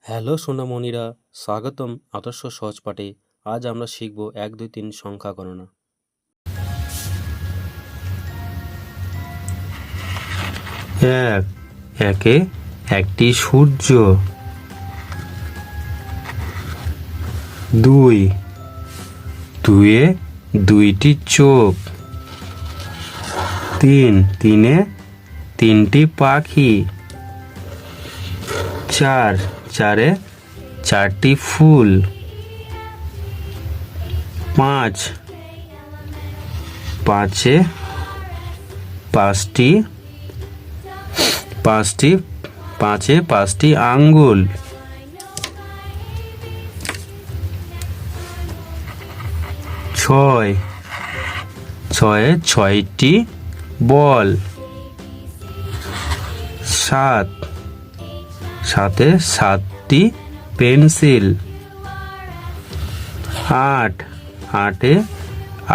Hello সোনামণিরা, স্বাগতম আদর্শ সহজ পাঠে। আজ আমরা শিখব 1, 2, 3 সংখ্যা গণনা। এক একে একটি সূর্য। দুই দুয়ে দুইটি চোখ। তিনে তিনটি পাখি। চারে চারটি ফুল। পাঁচে পাঁচটি আঙ্গুল। ছয়ে ছয়টি বল। সাতে সাতটি পেন্সিল। আটে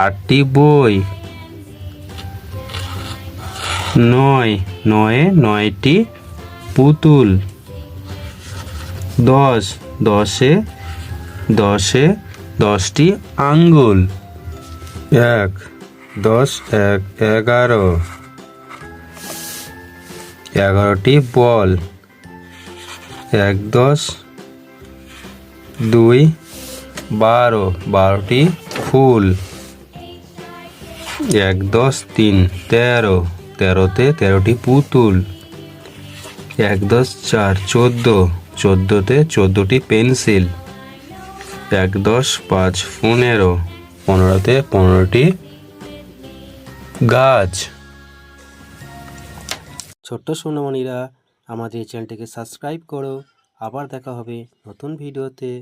আটটি বই। নয়ে নয়টি পুতুল। দশে দশটি আঙ্গুল। 11টি বল। 12টি ফুল। 13তে 13টি পুতুল। 14তে 14টি পেন্সিল। 15তে 15টি গাছ। ছোট্ট সোনামণিরা, আমাদের চ্যানেলটিকে সাবস্ক্রাইব করো। আবার দেখা হবে নতুন ভিডিওতে।